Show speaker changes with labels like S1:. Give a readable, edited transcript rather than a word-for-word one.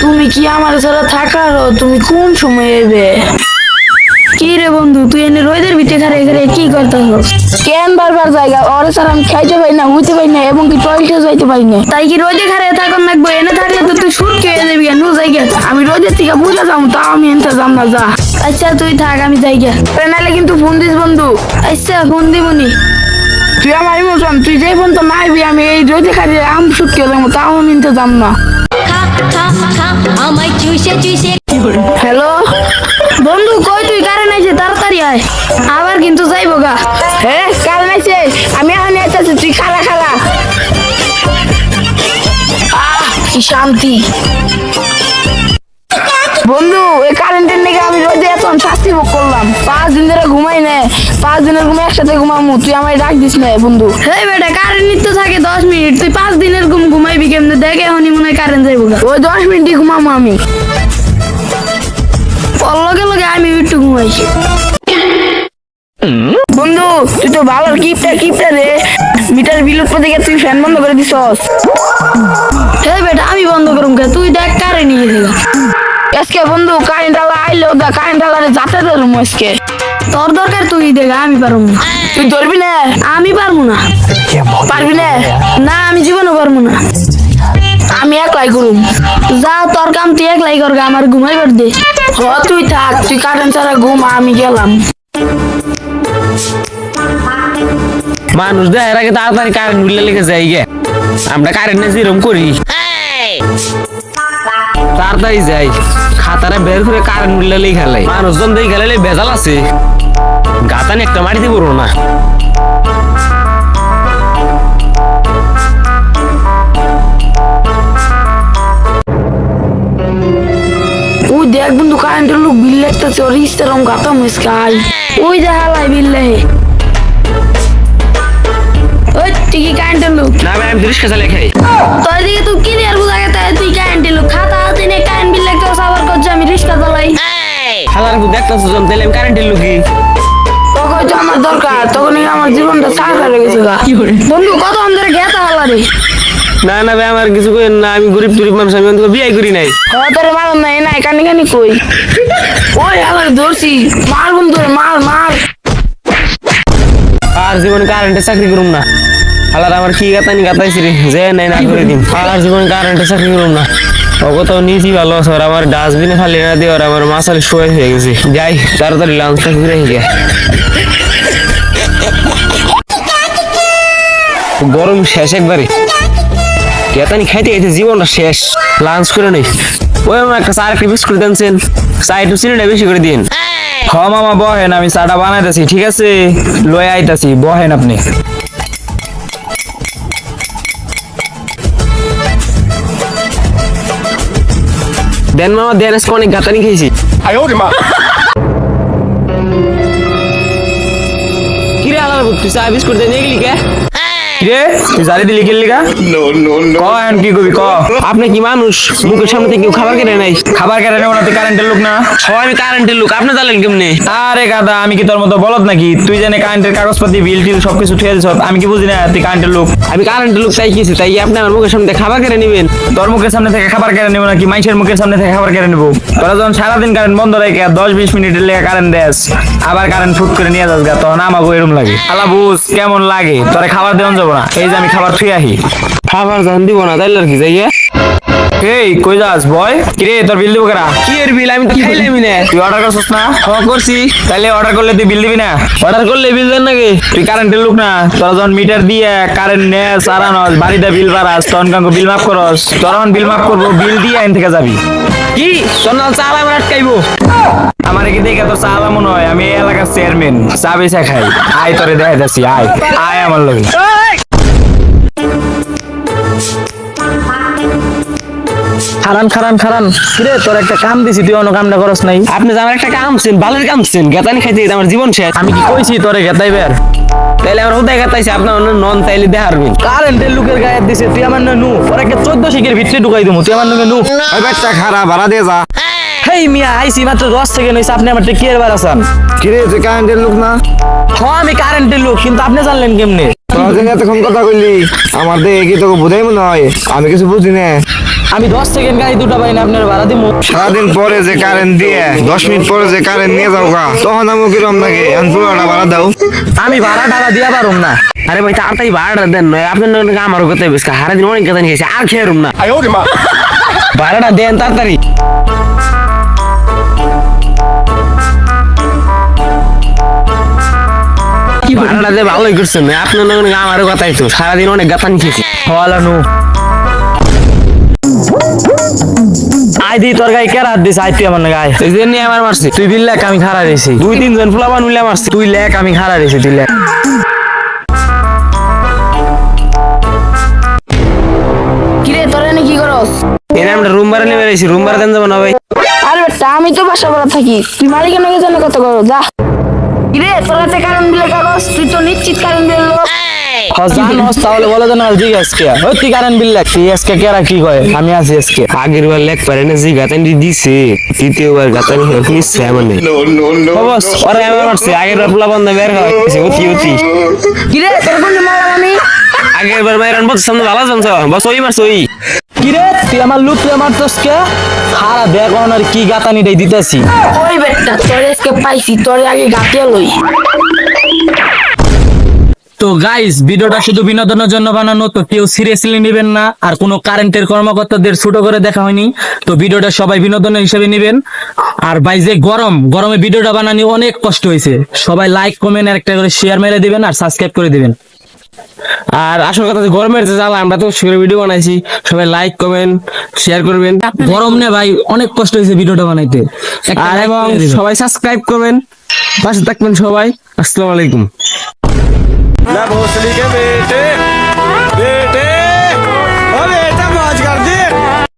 S1: তুমি কি আমার ছাড়া থাকারো? তুমি কোন সময় এবে? কি রে বন্ধু, তুই এনে রোদের ভিতরে খারে খারে কি করতেছ? কেন বারবার জায়গা ওরে স্যার আমি খাইতে পারি না, উঠতে পারি না এবং কি টয়লেটে যাইতে পারি না। তাই কি রোদে খারে থাকুন লাগবে? এনে থাকলে তো তুই সুটকে হয়ে যাবি। নু জায়গা আমি রোদের থেকে বুঝা যাম, তাও আমি এনতে যাম না। যা আচ্ছা তুই থাক, আমি জায়গা নাহলে কিন্তু ফোন দিস বন্ধু। আচ্ছা ফোন দিবনি। তুই আমার ইমোশন, তুই যে ফোন তো নাইবি, আমি এই রোদে খারে আম সুটকে যাবো, তাও আমি এনতে যাম না। হ্যালো বন্ধু, কই তুই? কারেন্ট আইছে, তাড়াতাড়ি আয়। আবার কিন্তু যাইবো গা। হ্যাঁ কারেন্ট আইছে, আমি এখন আইতাছি, তুই খালা খালা। কি শান্তি বন্ধু, এই কারেন্টের লেগে আমি রোদে এত শাস্তি ভোগ করলাম। 5 দিন ধরে ঘুমাই না, 5 দিনের ঘুমে একসাথে ঘুমামু। তুই আমায় ডাক দিস না বন্ধু। হেই বেটা, কারেন্ট নিতে থাকে 10 মিনিট, তুই 5 দিনের ঘুম ঘুমাইবি কেমনে? দেখে এখনই মনে হয় কারেন্ট যাইবো গা। ওই 10 মিনিটই ঘুমামু আমি। লগে লগে আমি একটু ঘুমাইছি। বন্ধু তুই তো ভালো কিপটা রে। মিটার বিল উঠতে দেখে তুই ফ্যান বন্ধ করে দিছস। হে বেটা, আমি বন্ধ করুম কে? তুই দেখ কারেন্ট নিয়ে গেলা। আজকে বন্ধু কারেন্ট আলা আইলো, কারেন্ট আলারে যাতে ধরুম আজকে। তোর দরকার তুই দেখ, আমি পারবো না। তুই ধরবি না? আমি পারবো না। পারবি না? না আমি জীবনও পারবো না। আমি একলাই করুম। যা তোর কাম তুই একলাই কর, আমার ঘুমাইবার দে। তুই থাক, তুই কারেন্ট ছাড়া ঘুম, আমি গেলাম।
S2: মানুষ দেখার আগে তাড়াতাড়ি কারেন্ট উঠলে লেগে যাই গে। আমরা কারেন্ট যেরকম করি তাড়াতাড়ি যাই, খাতারা বের করে কারেন্ট উঠলে খেলাই। মানুষজন দিয়ে খেলালে ভেজাল আছে, গাতানি একটা মারিতে পারবো না।
S1: ওই দেখ বন্ধু, কারেন্টের লোক বিল লাগতেছে, ওর ইচ্ছারম গাতা মুসকাই। ওই দেখালাই বিল লেহে। ওই তুই কি কারেন্টের লোক?
S2: না ভাই, আমি রিক্সা চালিয়ে খাই।
S1: তোর দিকে তুই কি দিয়ে বুঝা গেছে তুই কারেন্টের লোক? খাতা হাতে নিয়ে কারেন্ট বিল লাগতেছে, আবার করছে আমি রিক্সা চালাই।
S2: হাজার দেখতেছো যখন, তাহলে আমি কারেন্টের লোকই।
S1: তখন তো আমার দরকার, তখন আমার জীবনটা সার হয়ে গেছে। বন্ধু কত ধরে গেতা হলা রে।
S2: না না ভাই, আমার কিছু কই না, আমি গরিব টরিব মানুষ, আমি অন্তত বিয়ে করি নাই।
S1: তোরে মারুন না, নাই কানি কানি কই। ওই আমার ধরছি, মার বন্ধু মার মার।
S2: আর জীবনে কারেন্টে চাকরি করুম না। হালার আমার কি গাতানি গাতাইছি রে, যে নাই না করে দিন। আর জীবনে কারেন্টে চাকরি করুম না। ওকে তো নিজে ভালো আছে, ওর আমার ডাস্টবিনে ফালি না দিয়ে ওর আমার মাসালে শোয়ে হয়ে গেছে। যাই তাড়াতাড়ি লাঞ্চটা ঘুরে গিয়ে। গরম শেষ একবারে, কেতানি খাইতে খাইতে জীবনটা শেষ। লাঞ্চ করে নেই। ওই আমার একটা চা একটা বিস্কুট দেনছেন, চা একটু চিনিটা বেশি করে দিন।
S3: হ মামা বহেন, আমি চাটা বানাইতেছি। ঠিক আছে, লয়ে আইতাছি, বহেন আপনি।
S2: দেন মামা দেন, আজকে অনেক গাতানি খেয়েছি। কিরে আলাদা তুই চা বিস্কুট দিয়ে নিয়ে গেলি কে?
S3: রে তুই জারি দিলি গেলি গা? ক এখন কি করবি ক?
S2: আপনি কি মানুষ? মুখের সামনে থেকে কেউ খাবার কেনে নাই?
S3: খাবার কেটে নেবো না, তুই কারেন্টের লোক না?
S2: আমি কারেন্টের লোক, আপনি জানলেন কেমনে?
S3: আরে গাদা, আমি কি তোর মতো বলদ নাকি? তুই জানে কারেন্টের কাগজপাতি বিল টিল সবকিছু ঠিক আছে, আমি কি বুঝি না তুই কারেন্টের লোক?
S2: আমি কারেন্টের লোক তাই কিছু, তাই আপনি আমার মুখের সামনে খাবার কেড়ে নিবেন?
S3: তোর মুখের সামনে থেকে খাবার কেটে নেবো নাকি মানুষের মুখের সামনে থেকে খাবার কেটে নেবো? তোরা যখন সারাদিন কারেন্ট বন্ধ রেখে 10-20 মিনিটের লেগে কারেন্ট দেস, আবার কারেন্ট ফুট করে নিয়ে যাস গা, তখন আমাকে এরকম লাগে। আলা বুঝ কেমন লাগে? তোরা খাবার দেওয়া যাবো না, এই যে আমি খাবার থুই আহি।
S2: খাবার যখন দিব না তাইলে আর কি যাইয়া?
S3: এই কই যাস বয়? কিরে তোর বিল দিব কারা?
S2: কি এর বিল? আমি তো খাইলামই না।
S3: তুই অর্ডার করছিস না?
S2: করছি।
S3: তাহলে অর্ডার করলে তুই বিল দিবি না?
S2: অর্ডার করলে বিল দেন নাকি?
S3: তুই কারেন্টের লোক না? তোরা যখন মিটার দিয়ে কারেন্ট নেস সারানস, বাড়িতে বিল বাড়াস, তখন কাঙ্ক বিল মাফ করস। তোরা যখন বিল মাফ করবো, বিল দিয়ে আইন থেকে যাবি।
S2: কি তোর না চাল আমার আটকাইবো?
S3: আমার কি দেখে তো চা মনে হয় আমি এই এলাকার চেয়ারম্যান, চা বেচা খাই। আয় তোরে দেখা যাচ্ছি, আয় আয় আমার লগে। খারান খারান খারান। কিরে তোর একটা কাম দিছি, তুই অন্য কামটা করস নাই?
S2: আপনি যে আমার একটা কামছেন, ভালোর কামছেন, গেতানি খাইতে খাইতে আমার জীবন শেষ।
S3: আমি কি কইছি তোরে গেতাইবার?
S2: তাইলে আমার হুদায় গেতাইছে, আপনার অন্য নন তাইলে দেখারবেন।
S3: কারেন্টের লোকের গায়ে দিছে, তুই আমার নু ওরা 14 শিখের ভিতরে ঢুকাই দেবো, তুই আমার নু।
S2: ওই ব্যাটটা খারাপ, ভাড়া দিয়ে যা।
S3: হেই মিয়া, আইসি মাত্র 10 সেকেন্ড হইছে, আপনি আমার কি এর বার আছেন?
S2: কিরে তুই কারেন্টের লোক না?
S3: হ্যাঁ আমি কারেন্টের লোক, কিন্তু আপনি জানলেন কেমনে?
S2: তোর এতক্ষণ কথা কইলি, আমার দেখে কি তোকে বোঝাই মনে হয় আমি কিছু বুঝি না।
S4: আমি 10 সেকেন্ড গাড়ি দুটো পাই না আপনার ভাড়া দিমু।
S5: সারাদিন পরে যে কারেন্ট দিয়ে 10 মিনিট পরে যে কারেন্ট নিয়ে যাও গা, তখন আমি কিরম লাগে এখন পুরোটা ভাড়া দাও।
S4: আমি ভাড়া টাকা দিয়া পারুম না।
S2: আরে ভাই তাড়াতাড়ি ভাড়াটা দেন নয় আপনার আমারও কথা বেশ হারা দিন অনেক কথা নিয়েছে আর খেয়ে রুম না ভাড়াটা দেন তাড়াতাড়ি। ভাড়াটা দিয়ে ভালোই করছেন আপনার আমারও কথাই তো সারাদিন অনেক গাতা নিয়েছি
S4: হলানু আই দি তোর গায়ে কেরা দিস আই তুই আমার গায়ে
S2: এই জন্য আমার মারছি
S4: তুই বিল লেখ আমি খাড়া রইছি
S2: 2-3 জন ফুলাবান মিলে মারছি
S4: তুই লেখ আমি খাড়া রইছি তুই লেখ
S1: কিরে তোরা এনে কি করস?
S2: এনে আমরা রুম ভাড়া নিয়ে বেরিয়েছি রুম ভাড়া দেন যাবো না ভাই
S1: আরে বেটা আমি তো বাসা ভাড়া থাকি, তুই মালিকের নাকি জানে কত করো যা। কিরে তোরা তে কারেন্ট বিলের কাগজ, তুই তো নিশ্চিত কারেন্ট বিলের লোক।
S4: জানোস তাহলে বলে দেন আর জিজ্ঞাস কে ওই তুই কারেন্ট বিল লেখ তুই আজকে কেরা কি কয় আমি আছি আজকে
S2: আগের বার লেখ পারে না যে গাতানি দিছে তৃতীয়বার গাতানি নিচ্ছে এমন নেই বস ওরা এমন মারছে আগের বার ফুলা বন্ধ বের হয়েছে অতি অতি
S1: কিরে তোর কোন মারা আমি?
S2: আগের বার মাইরান বস সামনে ভালো জানছ বস ওই মারছে ওই
S4: কিরে তুই আমার লুক মারতস কে খারা দেখ আর কি গাতানি দেই দিতেছি
S1: ওই বেটা তোরে আজকে পাইছি, তোরে আগে গাতিয়া লই।
S4: তো গাইস ভিডিওটা শুধু বিনোদনের জন্য বানানো, তো কেউ সিরিয়াসলি নেবেন না আর কোনো কারেন্টের কর্মকর্তাদের ছোট করে দেখা হয়নি, তো ভিডিওটা সবাই বিনোদনের হিসেবে নেবেন। আর ভাই যে গরমে ভিডিওটা বানানি অনেক কষ্ট হয়েছে, সবাই লাইক কমেন্ট আর একটা করে শেয়ার মেরে দিবেন আর সাবস্ক্রাইব করে দিবেন।
S2: আর আসল কথা গরমের যে জ্বালা আমরা তো শুয়ে ভিডিও বানাইছি সবাই লাইক কমেন্ট শেয়ার করবেন
S4: গরম নে ভাই অনেক কষ্ট হয়েছে ভিডিওটা বানাইতে, একটা
S2: আর
S4: like
S2: এবং
S4: করে দিবেন।
S2: সবাই সাবস্ক্রাইব করবেন পাশে থাকবেন সবাই। আসসালামু আলাইকুম।
S3: ना भोसड़ी के बेटे